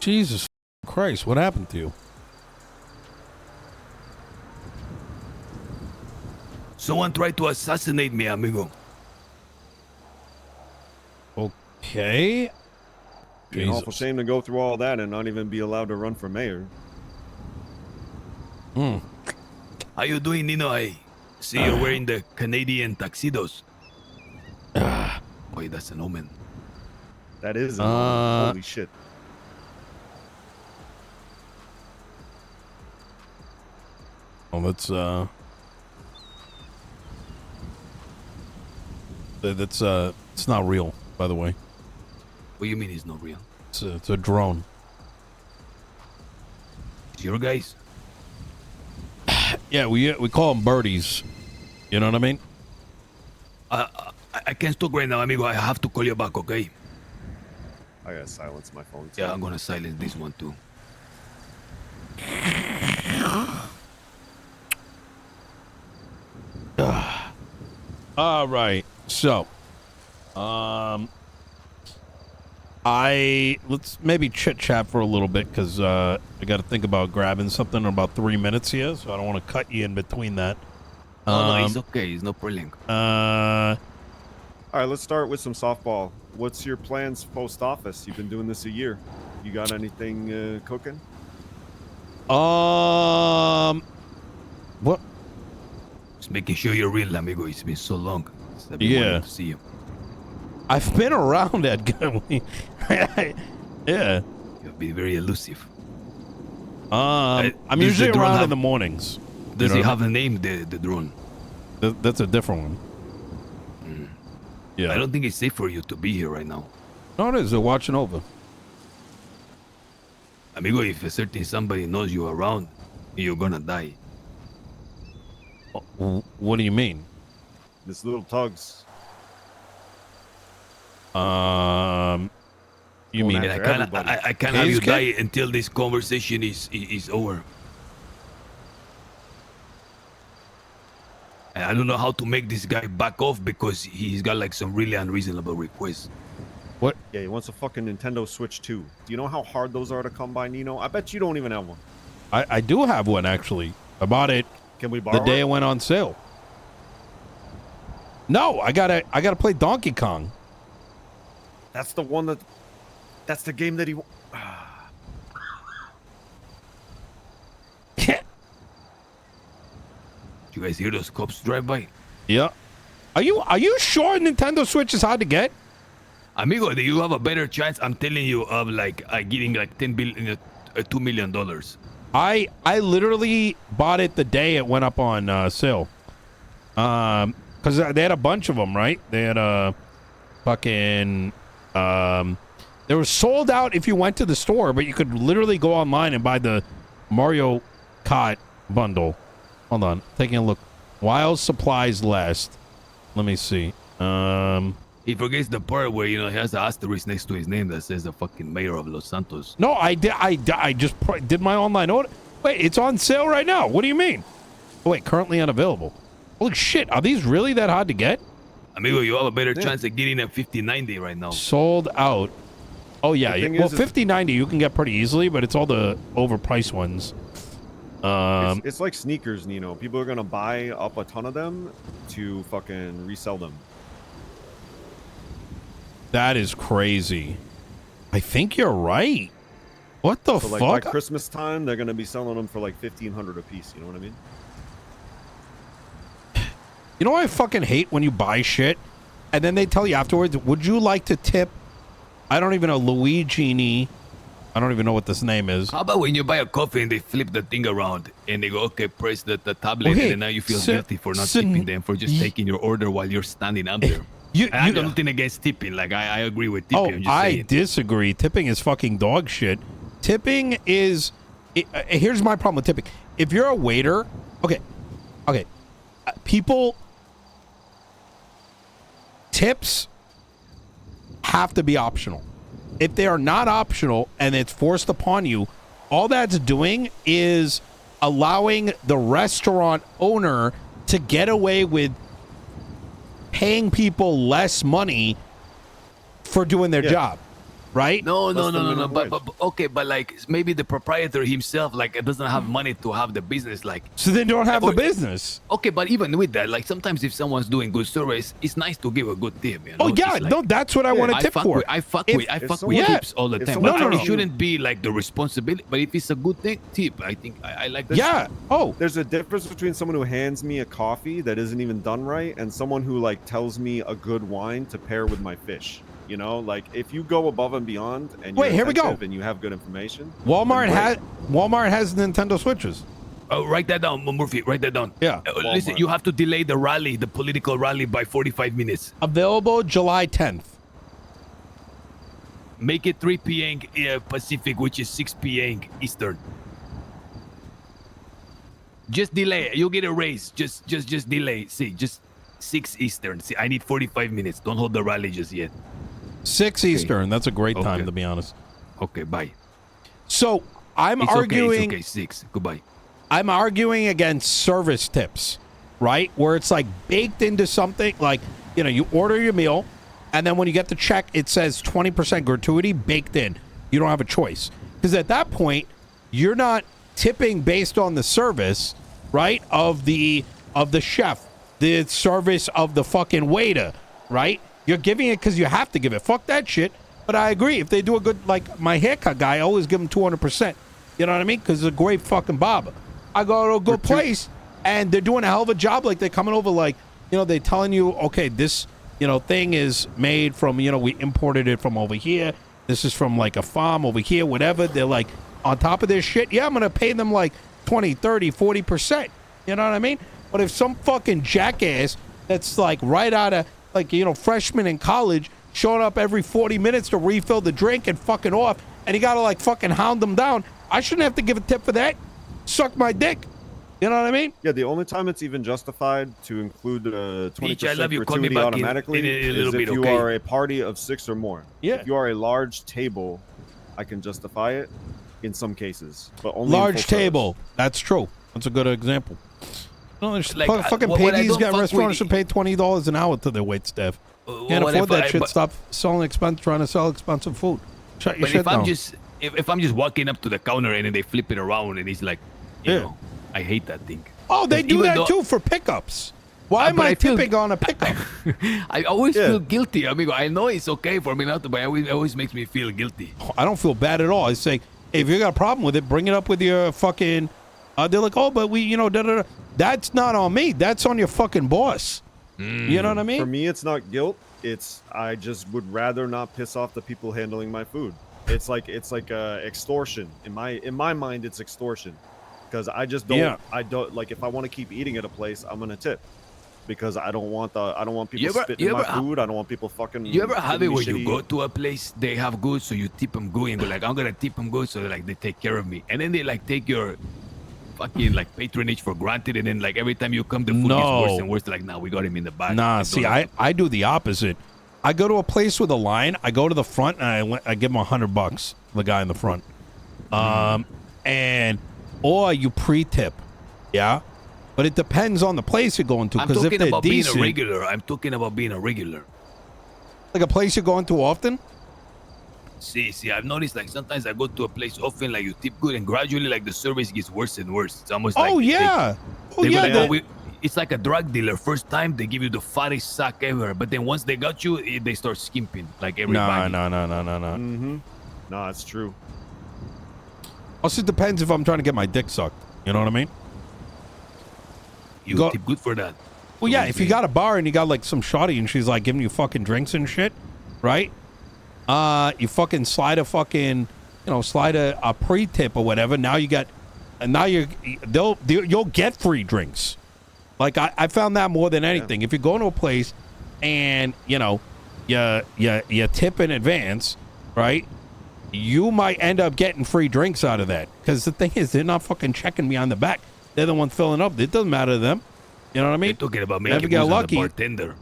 Jesus Christ, what happened to you? Someone tried to assassinate me, amigo. Okay. It's an awful shame to go through all that and not even be allowed to run for mayor. How you doing, Nino? I see you're wearing the Canadian tuxedos. Boy, that's an omen. That is an omen. Holy shit. Oh, that's it's not real, by the way. What do you mean it's not real? It's a drone. It's your guys? Yeah, we call them birdies. You know what I mean? I can't talk right now, amigo. I have to call you back, okay? I gotta silence my phone. Yeah, I'm gonna silence this one too. All right. So, let's maybe chit chat for a little bit because I got to think about grabbing something in about 3 minutes here, so I don't want to cut you in between that. Oh, no, it's okay. It's no problem. All right, let's start with some softball. What's your plans post office? You've been doing this a year. You got anything cooking? What? Just making sure you're real, amigo. It's been so long. I've been wanting to see you. I've been around, Edgar. Yeah. You've been very elusive. I'm usually around in the mornings. Does he have a name, the drone? That's a different one. Yeah. I don't think it's safe for you to be here right now. No, it is. They're watching over. Amigo, if a certain somebody knows you around, you're gonna die. What do you mean? This little tugs. You mean I can't have you die until this conversation is over. And I don't know how to make this guy back off because he's got like some really unreasonable requests. What? Yeah, he wants a fucking Nintendo Switch 2. Do you know how hard those are to come by, Nino? I bet you don't even have one. I do have one, actually. I bought it. Can we borrow the day it went on sale. No, I gotta play Donkey Kong. That's the one that's the game that he... You guys hear those cops drive by? Yeah. Are you sure Nintendo Switch is hard to get? Amigo, do you have a better chance? I'm telling you of like getting like $2 million. I literally bought it the day it went up on sale. Because they had a bunch of them, right? They had fucking they were sold out if you went to the store, but you could literally go online and buy the Mario Kart bundle. Hold on, taking a look. While supplies last. Let me see. He forgets the part where, you know, he has the asterisk next to his name that says the fucking mayor of Los Santos. No, I just did my online order. Wait, it's on sale right now. What do you mean? Oh, wait, currently unavailable. Holy shit, are these really that hard to get? Amigo, you have a better chance of getting a 5090 right now. Sold out. Oh, yeah. Well, 5090 you can get pretty easily, but it's all the overpriced ones. It's like sneakers, Nino. People are going to buy up a ton of them to fucking resell them. That is crazy. I think you're right. What the fuck? Like by Christmas time, they're going to be selling them for like $1,500 a piece. You know what I mean? You know what I fucking hate when you buy shit and then they tell you afterwards, would you like to tip, I don't even know, Luigi, I don't even know what this name is. How about when you buy a coffee and they flip the thing around and they go, okay, press the tablet, and then now you feel guilty for not tipping them, for just taking your order while you're standing up there. I got nothing against tipping. Like, I agree with tipping. I disagree. Tipping is fucking dog shit. Tipping is... here's my problem with tipping. If you're a waiter... Okay. People... Tips have to be optional. If they are not optional and it's forced upon you, all that's doing is allowing the restaurant owner to get away with paying people less money for doing their job. right? No. Wage. But okay, but like maybe the proprietor himself like doesn't have money to have the business. Like So they don't have the business. okay, but even with that, like sometimes if someone's doing good service, it's nice to give a good tip. You know? Oh yeah, It's like, no, that's what I want to tip for. I fuck with someone- tips all the if time. someone- But No. it shouldn't be like the responsibility. But if it's a good thing, tip. I think I like that. Yeah. Oh, There's a difference between someone who hands me a coffee that isn't even done right and someone who like tells me a good wine to pair with my fish. You know, like if you go above and beyond and Wait, you're here we go. attentive and you have good information. Walmart then has Nintendo Switches. Oh, write that down, Murphy. Write that down. Yeah. Listen, you have to delay the rally, the political rally, by 45 minutes. Available July 10th. Make it 3 p.m. Pacific, which is 6 p.m. Eastern. Just delay it. You'll get a raise. Just delay. See, just 6 Eastern. See, I need 45 minutes. Don't hold the rally just yet. 6 Eastern. That's a great time, Okay. to be honest. Okay, bye. So I'm It's arguing. okay, 6. Goodbye. I'm arguing against service tips, right? Where it's like baked into something, like, you know, you order your meal, and then when you get the check, it says 20% gratuity baked in. You don't have a choice. Because at that point, you're not tipping based on the service, right? Of the chef, the service of the fucking waiter, right? You're giving it because you have to give it. Fuck that shit. But I agree. If they do a good, like my haircut guy, I always give him 200%. You know what I mean? Because it's a great fucking barber. I go to a good place, and they're doing a hell of a job. Like, they're coming over, like, you know, they're telling you, okay, this, you know, thing is made from, you know, we imported it from over here. This is from, like, a farm over here, whatever. They're, like, on top of this shit. Yeah, I'm going to pay them, like, 20, 30, 40%. You know what I mean? But if some fucking jackass that's, like, right out of, like, you know, freshman in college showing up every 40 minutes to refill the drink and fucking off, and you got to, like, fucking hound them down, I shouldn't have to give a tip for that. Suck my dick. You know what I mean? Yeah, the only time it's even justified to include 20% I love you. Call me gratuity back automatically in a little is bit, if you okay? are a party of 6 or more. Yeah. If you are a large table, I can justify it in some cases, but only in Large full table. That's true. That's a good example. No, there's Like, fucking what I pay these don't guys fuck restaurants with- should pay $20 an hour to their wait staff. Can't what afford if that I- shit. but- Stop selling trying to sell expensive food. Shut your But shit if down. I'm just if I'm just walking up to the counter and then they flip it around and it's like, you Yeah. know, I hate that thing. Oh, they 'Cause do even that though- too for pickups. Why am but I I feel- tipping on a pickup? I always Yeah. feel guilty, amigo. I know it's okay for me not to, but it always makes me feel guilty. I don't feel bad at all. I say, hey, if you got a problem with it, bring it up with your fucking. They're like, oh, but we, you know, da da da. That's not on me. That's on your fucking boss. You know what I For mean? me, it's not guilt. It's I just would rather not piss off the people handling my food. It's like extortion in my mind. It's extortion because I just don't. Yeah. I don't like if I want to keep eating at a place, I'm gonna tip because I don't want people You ever- spitting you in my ever ha- food. I don't want people fucking. You ever have giving it me where you shitty- go to a place, they have good, so you tip them good and go like, I'm gonna tip them good, so like they take care of me, and then they like take your fucking like patronage for granted, and then like every time you come, the food gets worse and worse. Like, nah, we got him in the back. Nah, And see, don't- I do the opposite. I go to a place with a line. I go to the front and I give him $100. The guy in the front, or you pre-tip, yeah. But it depends on the place you're going to. I'm Because if talking they're about decent, being a regular. I'm talking about being a regular. like a place you're going to often. See, I've noticed like sometimes I go to a place often, like you tip good, and gradually like the service gets worse and worse. It's almost like Oh they yeah, oh they go yeah. like, they- "Oh, it's like a drug dealer. First time they give you the fattest sack ever, but then once they got you, they start skimping like everybody. No. Mm-hmm. No, it's true. Also, it depends if I'm trying to get my dick sucked. You know what I mean? You Go- tip good for that. Well, yeah. If you got a bar and you got like some shawty and she's like giving you fucking drinks and shit, right? You fucking slide a pre-tip or whatever. Now you got, and now you'll get free drinks. Like I found that more than anything. If you go to a place and you know you tip in advance, right? You might end up getting free drinks out of that. Because the thing is, they're not fucking checking me on the back. They're the one filling up. It doesn't matter to them. You know what I mean? They're talking about If making you get moves on lucky, the bartender.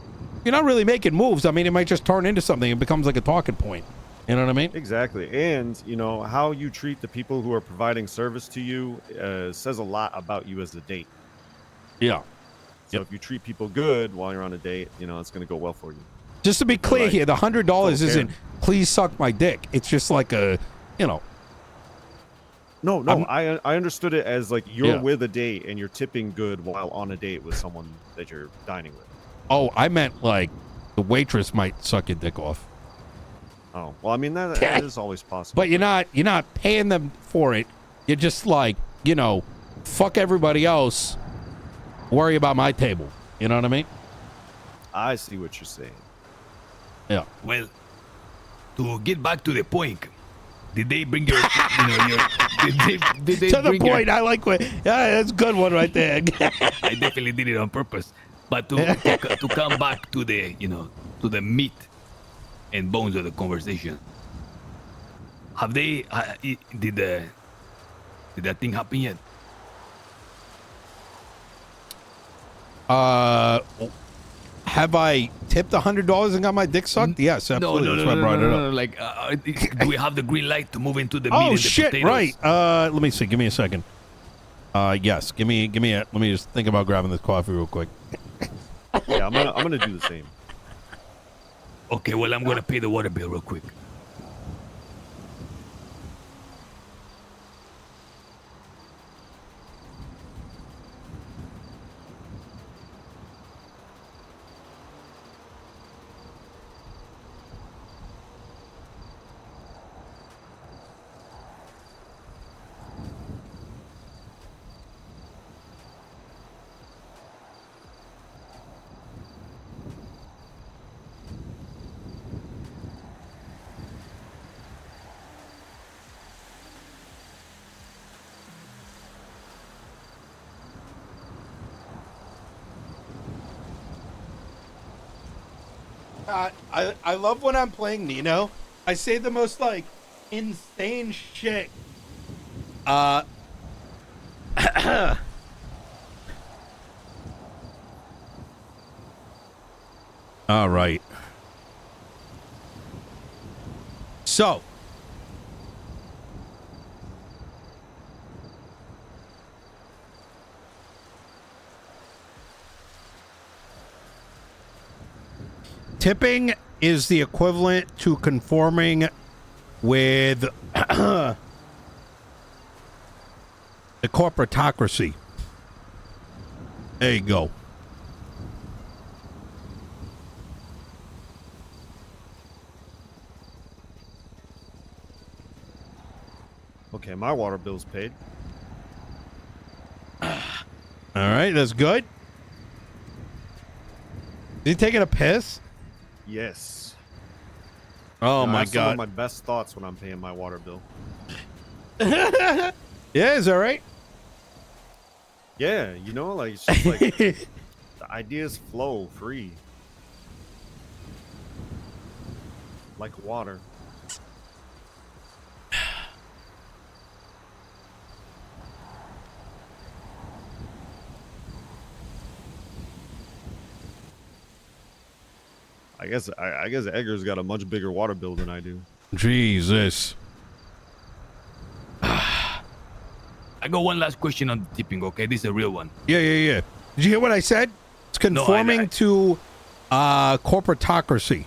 you're not really making moves. I mean, it might just turn into something. It becomes like a talking point. You know what I mean? Exactly. And, you know, how you treat the people who are providing service to you says a lot about you as a date. Yeah. So Yep. if you treat people good while you're on a date, you know, it's going to go well for you. Just to be clear Right. here, the $100 Okay. isn't please suck my dick. It's just like a, you know. No, I understood it as like you're with a date and you're tipping good while on a date with someone that you're dining with. Oh, I meant like the waitress might suck your dick off. Oh, well, I mean that is always possible. But you're not paying them for it. You're just like, you know, fuck everybody else. Worry about my table. You know what I mean? I see what you're saying. Yeah. Well, to get back to the point, did they bring your, you know, your, did they to the bring point, your, I like what, yeah, that's a good one right there. I definitely did it on purpose. But to come back to the, you know, to the meat and bones of the conversation, have they, did that thing happen yet? Have I tipped $100 and got my dick sucked? Yes, absolutely. No, That's why I brought it up. Like, do we have the green light to move into the meat Oh and the shit! potatoes? Right. Let me see. Give me a second. Yes. Give me a. Let me just think about grabbing this coffee real quick. Yeah, I'm gonna do the same. Okay, well, I'm gonna pay the water bill real quick. I love when I'm playing Nino. I say the most like insane shit. All right. So. Tipping is the equivalent to conforming with the corportocracy. There you go. Okay, my water bill's paid. All right, that's good. Is he taking a piss? Yes. Oh I my have some of god. my best thoughts when I'm paying my water bill. Yeah, is that right? Yeah, you know, like it's just like the ideas flow free. Like water. I guess Edgar's got a much bigger water bill than I do. Jesus. I got one last question on the tipping, okay? This is a real one. Yeah. Did you hear what I said? It's conforming to corportocracy.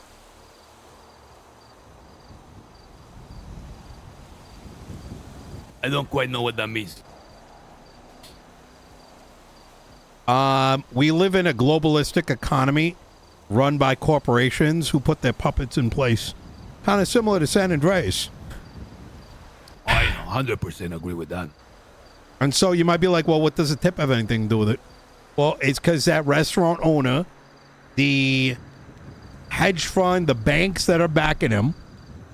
I don't quite know what that means. We live in a globalistic economy run by corporations who put their puppets in place. Kind of similar to San Andreas. I 100% agree with that. And so you might be like, well, what does a tip have anything to do with it? Well, it's because that restaurant owner, the hedge fund, the banks that are backing him,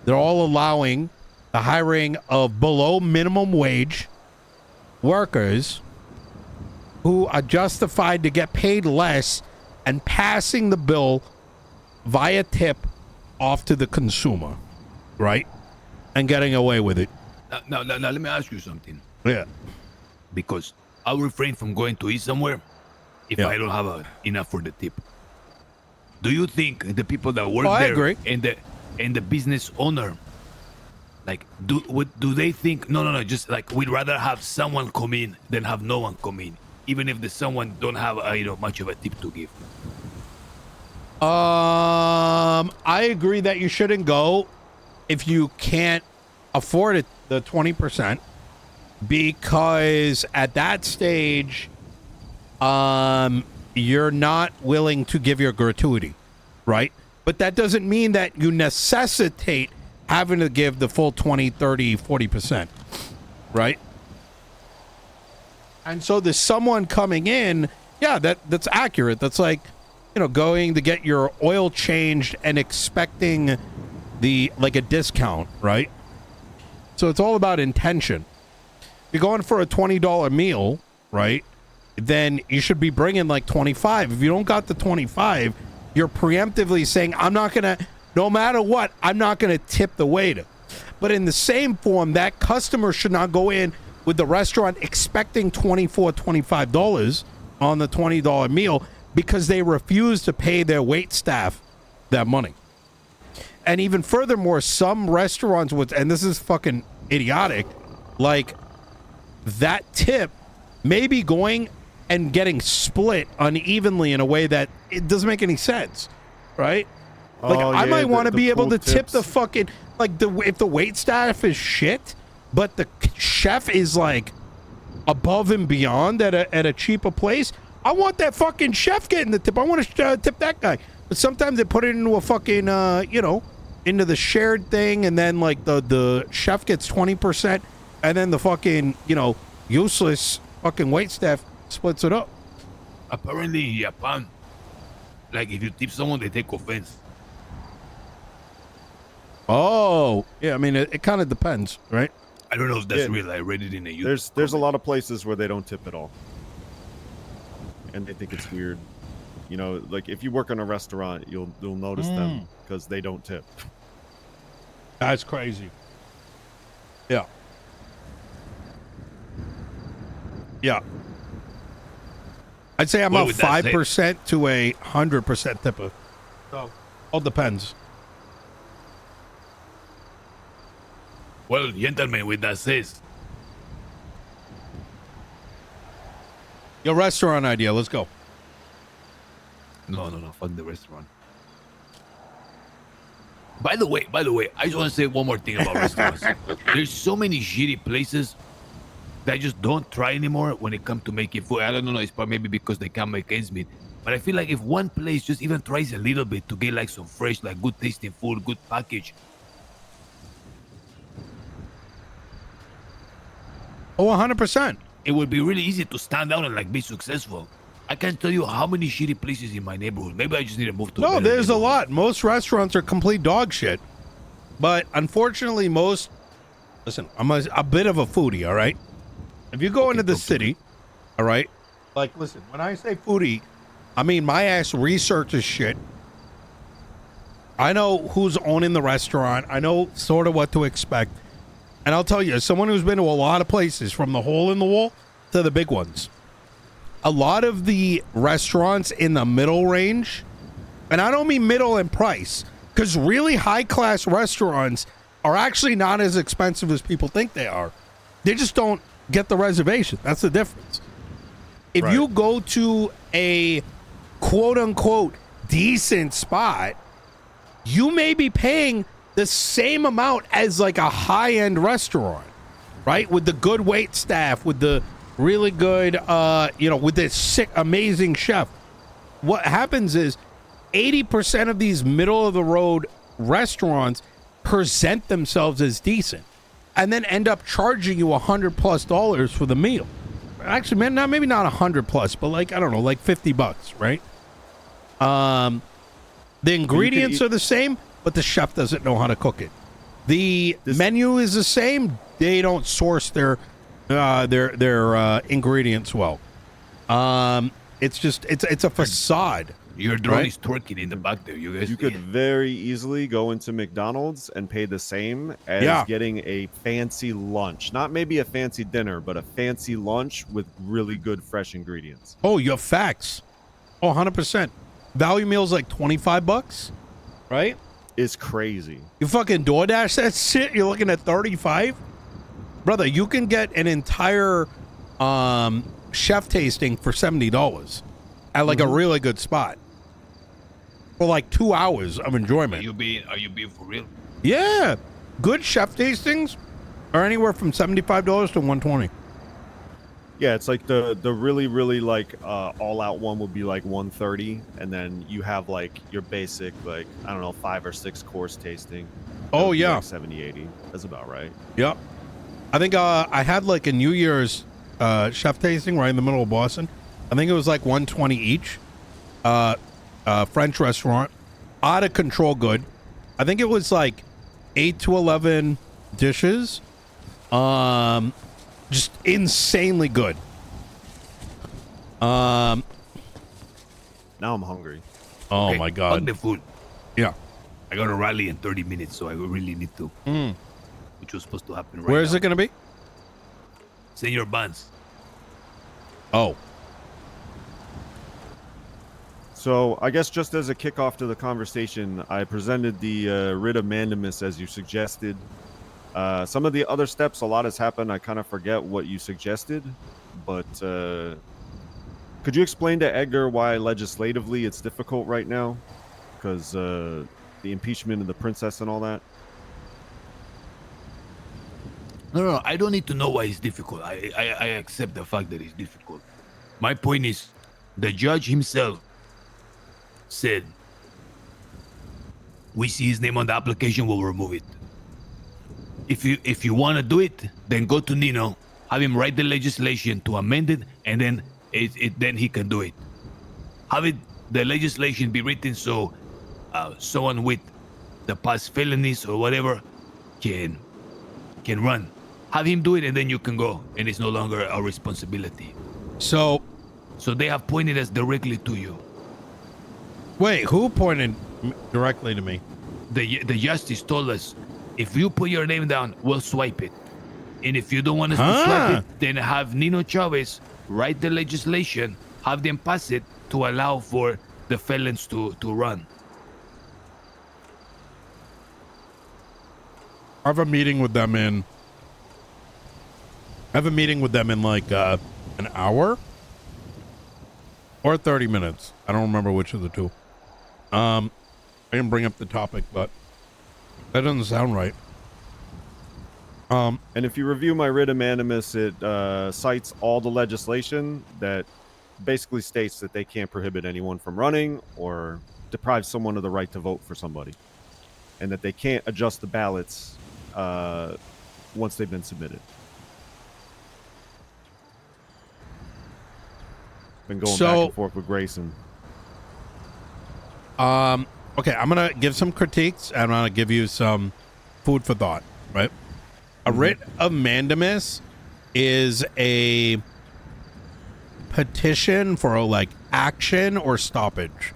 they're all allowing the hiring of below minimum wage workers who are justified to get paid less and passing the bill via tip off to the consumer, right? And getting away with it. Now, let me ask you something. Yeah. Because I'll refrain from going to eat somewhere if I don't have enough for the tip. Do you think the people that work there I agree. and the business owner, like, do they think, no, just like we'd rather have someone come in than have no one come in, even if the someone don't have much of a tip to give? I agree that you shouldn't go if you can't afford it, the 20%, because at that stage, you're not willing to give your gratuity, right? But that doesn't mean that you necessitate having to give the full 20, 30, 40%, right? And so there's someone coming in, yeah, that's accurate. That's like, you know, going to get your oil changed and expecting like a discount, right? So it's all about intention. You're going for a $20 meal, right? Then you should be bringing like 25. If you don't got the 25, you're preemptively saying, I'm not going to, no matter what, I'm not going to tip the waiter. But in the same form, that customer should not go in with the restaurant expecting $24, $25 on the $20 meal because they refuse to pay their wait staff that money. And even furthermore, some restaurants would, and this is fucking idiotic, like that tip may be going and getting split unevenly in a way that it doesn't make any sense, right? Like I might want to be able to tip the fucking, like if the wait staff is shit, but the chef is like above and beyond at a cheaper place, I want that fucking chef getting the tip. I want to tip that guy. But sometimes they put it into a fucking, you know, into the shared thing, and then like the chef gets 20%, and then the fucking, you know, useless fucking waitstaff splits it up. Apparently in Japan, like if you tip someone, they take offense. Oh, yeah. I mean, it kind of depends, right? I don't know if that's real. I read it in a YouTube. There's a lot of places where they don't tip at all, and they think it's weird. You know, like if you work in a restaurant, you'll notice them because they don't tip. That's crazy. Yeah. Yeah. I'd say I'm about 5% to 100% tipper. So all depends. Well, gentlemen, with that says, your restaurant idea. Let's go. No, fuck the restaurant. By the way, I just want to say one more thing about restaurants. There's so many shitty places that I just don't try anymore when it comes to making food. I don't know, it's probably maybe because they can't make ends meet. But I feel like if one place just even tries a little bit to get like some fresh, like good tasting food, good package. Oh, 100%. It would be really easy to stand out and like be successful. I can't tell you how many shitty places in my neighborhood. Maybe I just need to move to. No, there's a lot. Most restaurants are complete dog shit. But unfortunately, listen, I'm a bit of a foodie, all right? If you go into the city, all right? Like, listen, when I say foodie, I mean my ass researches shit. I know who's owning the restaurant. I know sort of what to expect. And I'll tell you, as someone who's been to a lot of places, from the hole in the wall to the big ones, a lot of the restaurants in the middle range, and I don't mean middle in price, because really high-class restaurants are actually not as expensive as people think they are. They just don't get the reservation. That's the difference. If you go to a quote-unquote decent spot, you may be paying the same amount as like a high-end restaurant, right? With the good wait staff, with the really good, you know, with this sick, amazing chef. What happens is 80% of these middle-of-the-road restaurants present themselves as decent and then end up charging you $100+ for the meal. Actually, man, maybe not $100+, but like, I don't know, like $50, right? The ingredients are the same, but the chef doesn't know how to cook it. The menu is the same. They don't source their ingredients well. It's just it's a facade. Your drone is twerking in the back there. You guys, you could very easily go into McDonald's and pay the same as getting a fancy lunch. Not maybe a fancy dinner, but a fancy lunch with really good fresh ingredients. Oh, you have facts. Oh, 100%. Value meal's like $25, right? It's crazy. You fucking DoorDash that shit, you're looking at 35? Brother, you can get an entire chef tasting for $70 at like a really good spot for like 2 hours of enjoyment. Are you being for real? Yeah. good chef tastings are anywhere from $75 to $120. Yeah, it's like the really really like all out one would be like 130, and then you have like your basic like I don't know 5 or 6 course tasting. Oh yeah, like 70, 80. That's about right. Yep. I think I had like a New Year's chef tasting right in the middle of Boston. I think it was like 120 each. French restaurant, out of control good. I think it was like 8 to 11 dishes. Just insanely good. Now I'm hungry. Oh my god. On the food. Yeah. I got a rally in 30 minutes, so I really need to. Which was supposed to happen right Where is now. it going to be? Senor Buns. Oh. So I guess just as a kickoff to the conversation, I presented the writ of mandamus as you suggested. Some of the other steps, a lot has happened. I kind of forget what you suggested, but could you explain to Edgar why legislatively it's difficult right now? Because the impeachment of the princess and all that. No, I don't need to know why it's difficult. I accept the fact that it's difficult. My point is, the judge himself said, we see his name on the application, we'll remove it. If you want to do it, then go to Nino, have him write the legislation to amend it, and then then he can do it. Have the legislation be written so someone with the past felonies or whatever can run. Have him do it, and then you can go, and it's no longer our responsibility. So they have pointed us directly to you. Wait, who pointed directly to me? The justice told us, if you put your name down, we'll swipe it. And if you don't want us to swipe it, then have Nino Chavez write the legislation, have them pass it to allow for the felons to run. I have a meeting with them in like an hour or 30 minutes. I don't remember which of the two. I didn't bring up the topic, but that doesn't sound right. And if you review my writ of mandamus, it cites all the legislation that basically states that they can't prohibit anyone from running or deprive someone of the right to vote for somebody, and that they can't adjust the ballots once they've been submitted. Been going back and forth with Grayson. Okay, I'm gonna give some critiques and I'm gonna give you some food for thought, right? A writ of mandamus is a petition for like action or stoppage,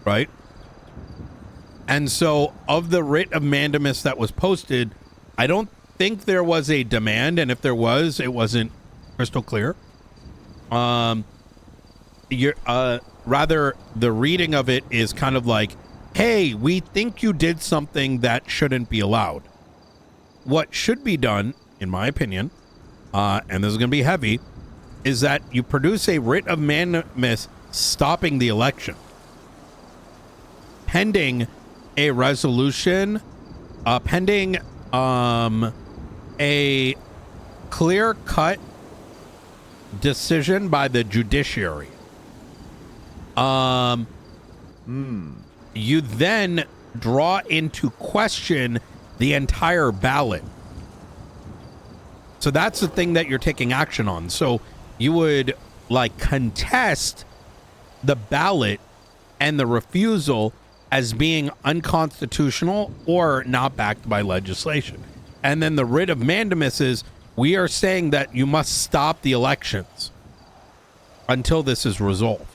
right? And so of the writ of mandamus that was posted, I don't think there was a demand, and if there was, it wasn't crystal clear. Rather the reading of it is kind of like, hey, we think you did something that shouldn't be allowed. What should be done, in my opinion, and this is going to be heavy, is that you produce a writ of mandamus stopping the election, pending a resolution, pending a clear-cut decision by the judiciary. You then draw into question the entire ballot. So that's the thing that you're taking action on. So you would like contest the ballot and the refusal as being unconstitutional or not backed by legislation. And then the writ of mandamus is, we are saying that you must stop the elections until this is resolved.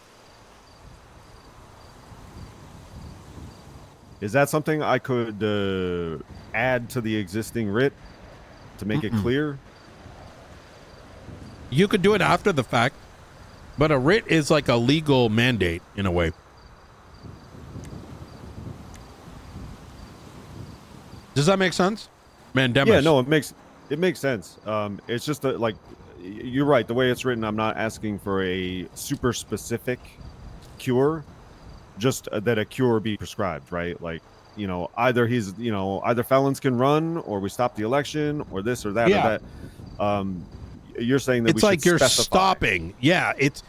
Is that something I could add to the existing writ to make it clear? You could do it after the fact, but a writ is like a legal mandate in a way. Does that make sense? Mandamus. Yeah, no, it makes sense. It's just that, like, you're right. The way it's written, I'm not asking for a super specific cure, just that a cure be prescribed, right? Like, either either felons can run, or we stop the election, or this or that or that. You're saying that it's like you're stopping. Yeah, it's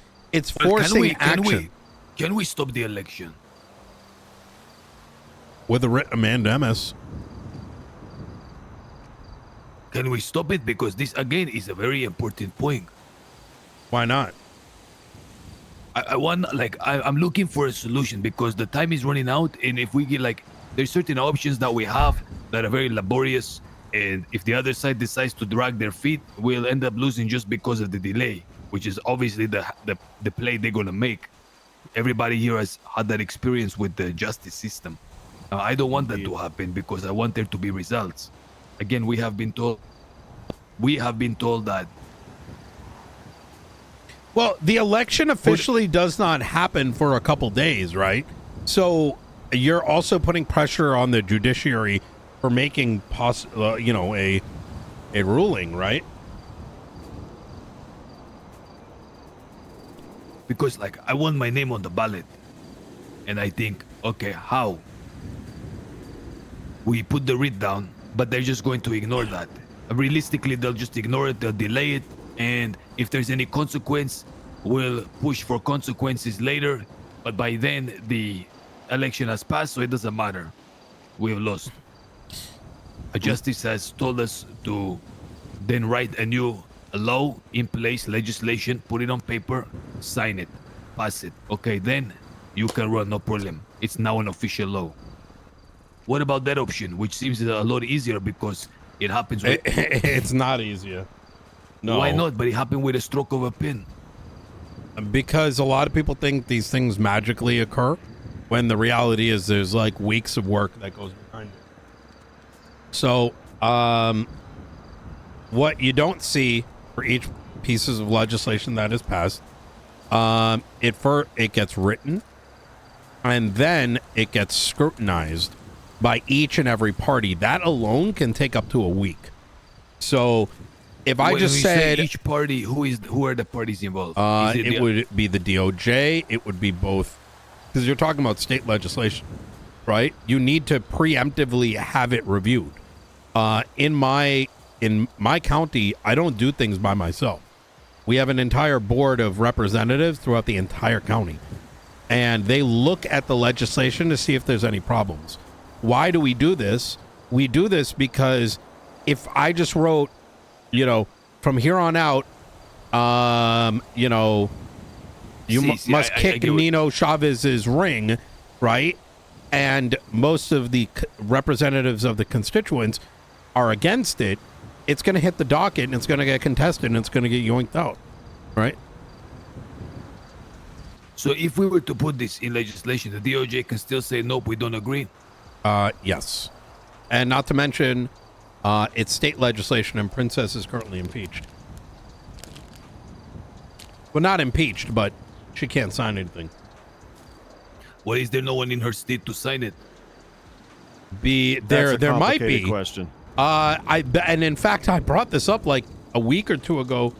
forcing action. Can we stop the election with a writ of mandamus? Can we stop it? Because this again is a very important point. Why not? I'm looking for a solution because the time is running out, and if we get there's certain options that we have that are very laborious, and if the other side decides to drag their feet, we'll end up losing just because of the delay, which is obviously the play they're gonna make. Everybody here has had that experience with the justice system. I don't want that to happen because I want there to be results. Again, we have been told that. Well, the election officially does not happen for a couple days, right? So you're also putting pressure on the judiciary for making a ruling, right? Because I want my name on the ballot, and I think, okay, how? We put the writ down, but they're just going to ignore that. Realistically, they'll just ignore it, they'll delay it, and if there's any consequence, we'll push for consequences later, but by then the election has passed, so it doesn't matter. We have lost. A justice has told us to then write a new law in place, legislation, put it on paper, sign it, pass it. Okay, then you can run, no problem. It's now an official law. What about that option, which seems a lot easier because it happens with... It's not easier. No. Why not? But it happened with a stroke of a pen. Because a lot of people think these things magically occur, when the reality is there's weeks of work that goes behind it. So, what you don't see for each pieces of legislation that is passed, it gets written, and then it gets scrutinized by each and every party. That alone can take up to a week. So if I just said each party, who are the parties involved? It would be the DOJ. It would be both, because you're talking about state legislation, right? You need to preemptively have it reviewed. In my county, I don't do things by myself. We have an entire board of representatives throughout the entire county, and they look at the legislation to see if there's any problems. Why do we do this? We do this because if I just wrote, from here on out, must kick Nino Chavez's ring, right? And most of the representatives of the constituents are against it. It's going to hit the docket, and it's going to get contested, and it's going to get yoinked out, right? So if we were to put this in legislation, the DOJ can still say, nope, we don't agree? Yes. And not to mention, it's state legislation, and Princess is currently impeached. Well, not impeached, but she can't sign anything. Well, is there no one in her state to sign it? There might be. Question. And in fact, I brought this up a week or two ago.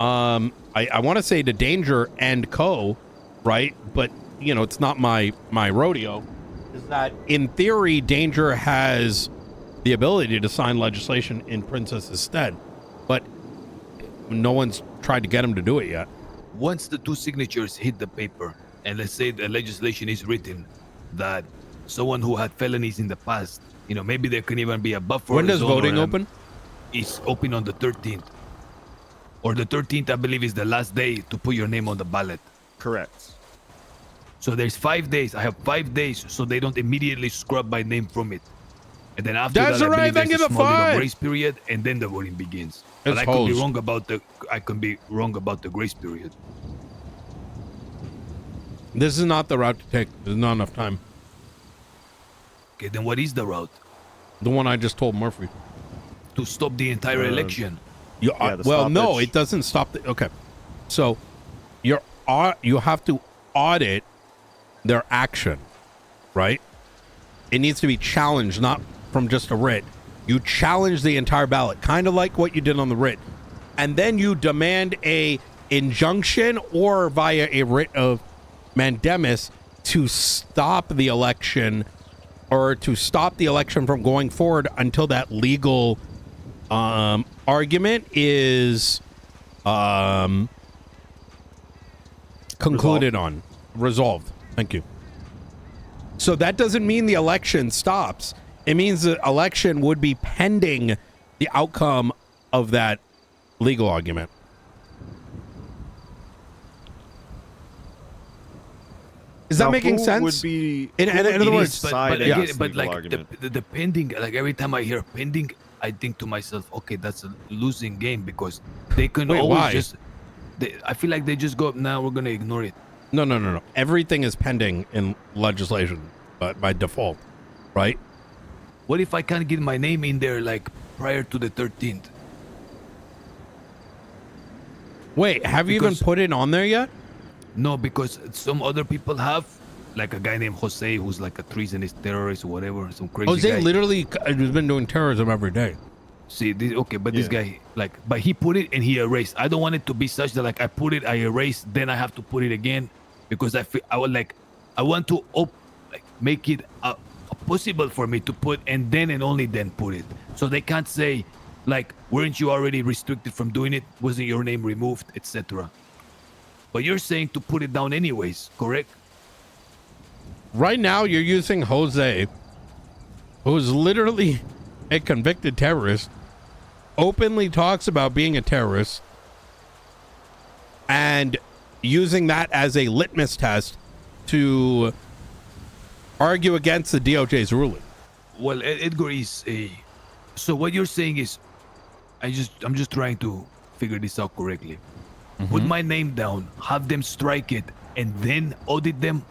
I want to say to Danger and Co., right? But it's not my rodeo. Is that in theory, Danger has the ability to sign legislation in Princess's stead, but no one's tried to get him to do it yet. Once the two signatures hit the paper, and let's say the legislation is written that someone who had felonies in the past, maybe there can even be a buffer. When does voting open? It's open on the 13th. Or the 13th, I believe, is the last day to put your name on the ballot. Correct. So there's 5 days. I have 5 days, so they don't immediately scrub my name from it. And then after that's that, right. I believe there's a small little grace period, and then the voting begins. But I could be wrong about the grace period. This is not the route to take. There's not enough time. Okay, then what is the route? The one I just told Murphy. To stop the entire election. No, it doesn't stop. Okay, so you have to audit their action, right? It needs to be challenged, not from just a writ. You challenge the entire ballot, kind of like what you did on the writ, and then you demand a injunction or via a writ of mandamus to stop the election or to stop the election from going forward until that legal argument is concluded on, resolved. Thank you. So that doesn't mean the election stops. It means the election would be pending the outcome of that legal argument. Is that making sense? Would be in other words, but like the pending, like every time I hear pending, I think to myself, okay, that's a losing game because they can always just. I feel like they just go, now we're gonna ignore it. No. Everything is pending in legislation, but by default, right? What if I can't get my name in there like prior to the 13th? Wait, have you even put it on there yet? No, because some other people have, like a guy named Jose who's like a treasonous terrorist or whatever, some crazy Jose guy. literally has been doing terrorism every day. See, this guy, like, but he put it and he erased. I don't want it to be such that like I put it, I erase, then I have to put it again, because I want to make it possible for me to put and only then put it. So they can't say, like, weren't you already restricted from doing it? Wasn't your name removed, etc. But you're saying to put it down anyways, correct? Right now, you're using Jose, who's literally a convicted terrorist, openly talks about being a terrorist, and using that as a litmus test to argue against the DOJ's ruling. Well, Edgar is a... So what you're saying is, I'm just trying to figure this out correctly. Mm-hmm. Put my name down, have them strike it, and then audit them?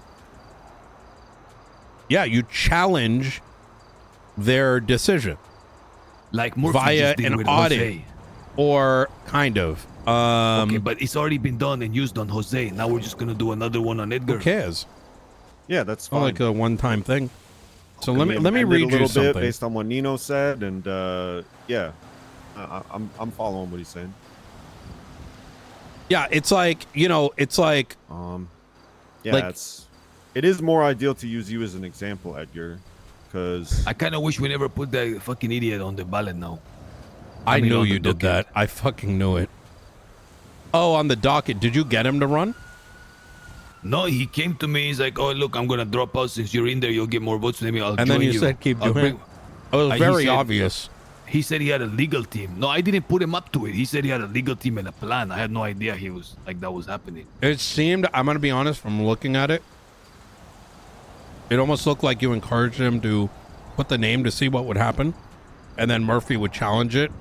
Yeah, you challenge their decision. Like Murphy via just did an with audit. Jose. Or kind of. Okay, but it's already been done and used on Jose. Now we're just going to do another one on Edgar. Who cares? Yeah, that's fine. Like a one-time thing. So let me read you something bit based on what Nino said, and yeah, I'm following what he's saying. Yeah, it's like, yeah, like, it is more ideal to use you as an example, Edgar, because I kind of wish we never put that fucking idiot on the ballot now. I knew you did that. I fucking knew it. Oh, on the docket, did you get him to run? No, he came to me. He's like, "Oh, look, I'm gonna drop out. Since you're in there, you'll get more votes. Maybe I'll and join then you said keep doing it. It was very obvious. He said he had a legal team. No, I didn't put him up to it. He said he had a legal team and a plan. I had no idea he was like that was happening. It seemed, I'm gonna be honest, from looking at it, it almost looked like you encouraged him to put the name to see what would happen, and then Murphy would challenge it,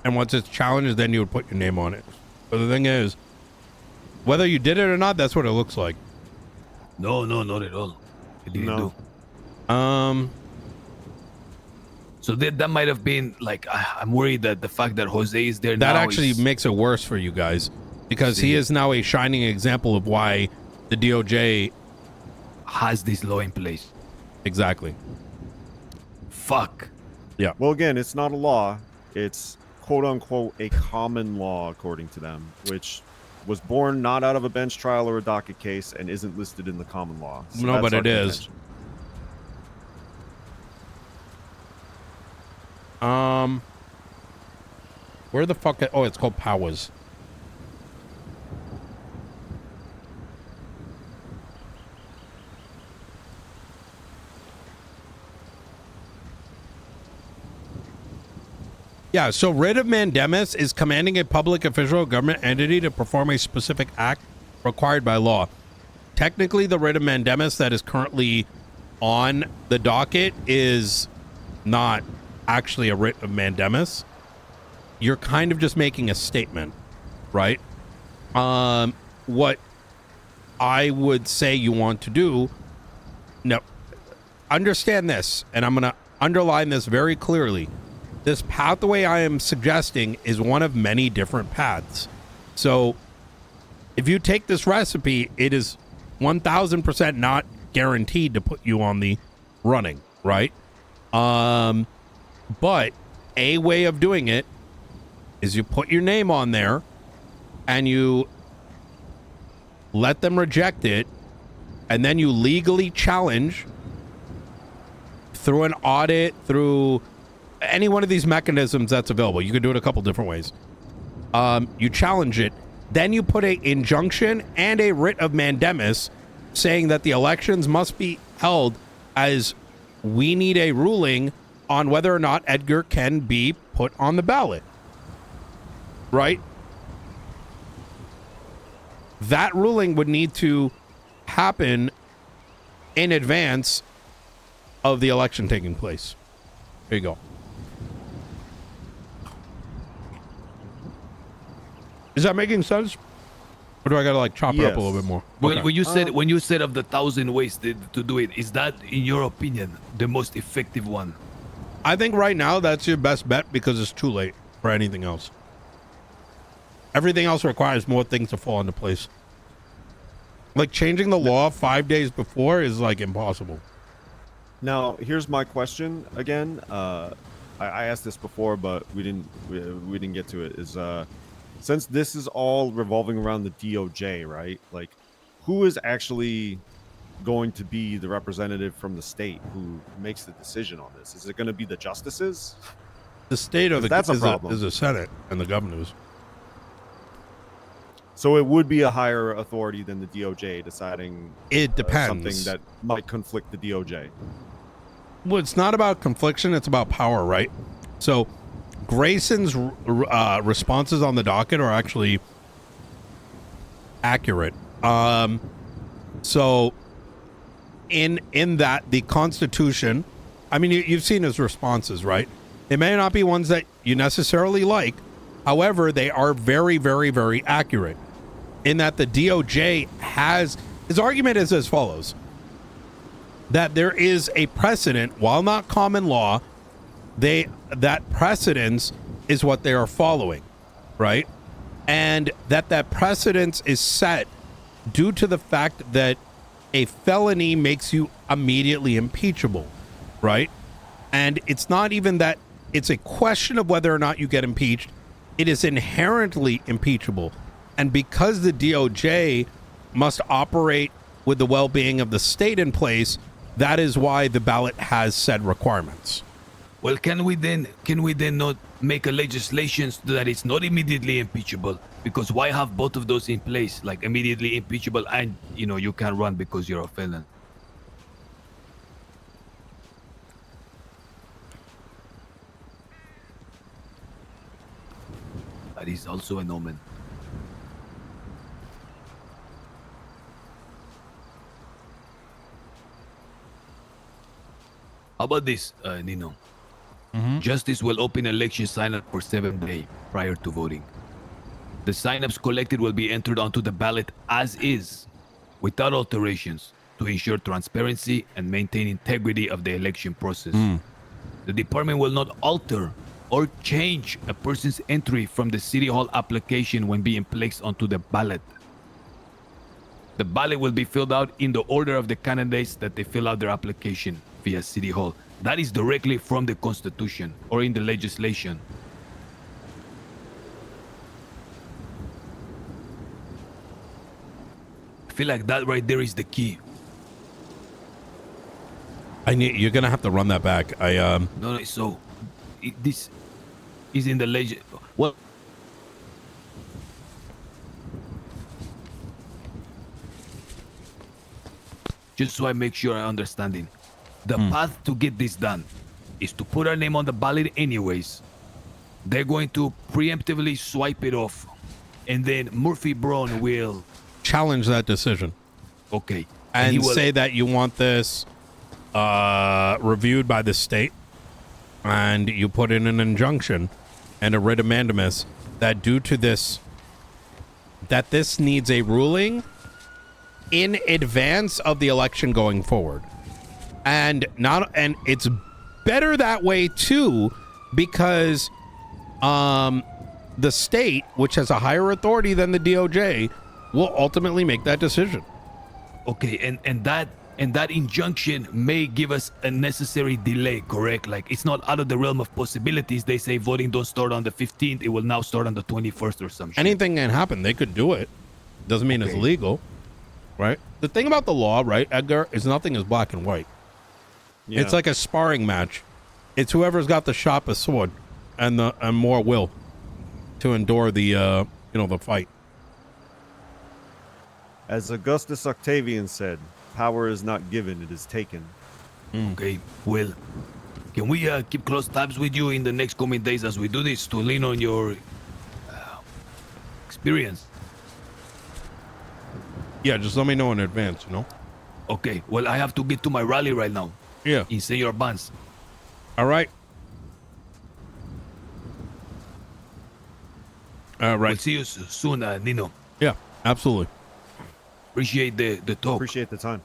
and once it's challenged, then you would put your name on it. But the thing is, whether you did it or not, that's what it looks like. No, not at all. It didn't do. So that might have been like, I'm worried that the fact that Jose is there that now actually makes it worse for you guys, because he is now a shining example of why the DOJ has this law in place. Exactly. Fuck. Yeah. Well, again, it's not a law. It's quote unquote a common law, according to them, which was born not out of a bench trial or a docket case and isn't listed in the common law. So no, but it is. Where the fuck? Oh, it's called powers. Yeah, so writ of mandamus is commanding a public official or government entity to perform a specific act required by law. Technically, the writ of mandamus that is currently on the docket is not actually a writ of mandamus. You're kind of just making a statement, right? What I would say you want to do, no, understand this, and I'm going to underline this very clearly. This pathway I am suggesting is one of many different paths. So if you take this recipe, it is 1000% not guaranteed to put you on the running, right? But a way of doing it is you put your name on there and you let them reject it, and then you legally challenge through an audit, through any one of these mechanisms that's available. You can do it a couple different ways. You challenge it. Then you put an injunction and a writ of mandamus saying that the elections must be held as we need a ruling on whether or not Edgar can be put on the ballot. Right? That ruling would need to happen in advance of the election taking place. There you go. Is that making sense? Or do I gotta like chop it up a little bit more? Okay. When you said of the 1,000 ways to do it, is that, in your opinion, the most effective one? I think right now that's your best bet because it's too late for anything else. Everything else requires more things to fall into place. Like changing the law 5 days before is like impossible. Now, here's my question again. I asked this before, but we didn't get to it. Is since this is all revolving around the DOJ, right? Like, who is actually going to be the representative from the state who makes the decision on this? Is it going to be the justices? The state of that's a problem. Is the Senate and the governors. So it would be a higher authority than the DOJ deciding. It depends. Something that might conflict the DOJ. Well, it's not about confliction. It's about power, right? So Grayson's responses on the docket are actually accurate. So in that the Constitution, I mean, you've seen his responses, right? They may not be ones that you necessarily like. However, they are very, very, very accurate in that the DOJ has, his argument is as follows, that there is a precedent, while not common law, that precedence is what they are following, right? And that precedence is set due to the fact that a felony makes you immediately impeachable, right? And it's not even that it's a question of whether or not you get impeached. It is inherently impeachable. And because the DOJ must operate with the well-being of the state in place, that is why the ballot has said requirements. Well, can we then not make a legislation so that it's not immediately impeachable? Because why have both of those in place, like immediately impeachable and, you can't run because you're a felon? That is also an omen. How about this, Nino? Mm-hmm. Justice will open election sign-up for 7 days prior to voting. The sign-ups collected will be entered onto the ballot as is, without alterations, to ensure transparency and maintain integrity of the election process. The department will not alter or change a person's entry from the City Hall application when being placed onto the ballot. The ballot will be filled out in the order of the candidates that they fill out their application via City Hall. That is directly from the Constitution or in the legislation. I feel like that right there is the key. You're gonna have to run that back. No, so this is in the legend. Well, just so I make sure I'm understanding. The path to get this done is to put our name on the ballot anyways. They're going to preemptively swipe it off. And then Murphy Brown will challenge that decision. Okay. And say that you want this reviewed by the state. And you put in an injunction and a writ of mandamus that due to this, that this needs a ruling in advance of the election going forward. And it's better that way too, because the state, which has a higher authority than the DOJ, will ultimately make that decision. Okay, and that injunction may give us a necessary delay, correct? Like, it's not out of the realm of possibilities. They say voting don't start on the 15th. It will now start on the 21st or something. Anything can happen. They could do it. Doesn't mean it's legal, right? The thing about the law, right, Edgar, is nothing is black and white. Yeah. It's like a sparring match. It's whoever's got the sharpest sword and more will to endure the the fight. As Augustus Octavian said, power is not given, it is taken. Okay, well, can we keep close tabs with you in the next coming days as we do this to lean on your experience? Yeah, just let me know in advance, Okay, well, I have to get to my rally right now. Yeah. In Senor Vance. All right. All right. We'll see you soon, Nino. Yeah, absolutely. Appreciate the talk. Appreciate the time.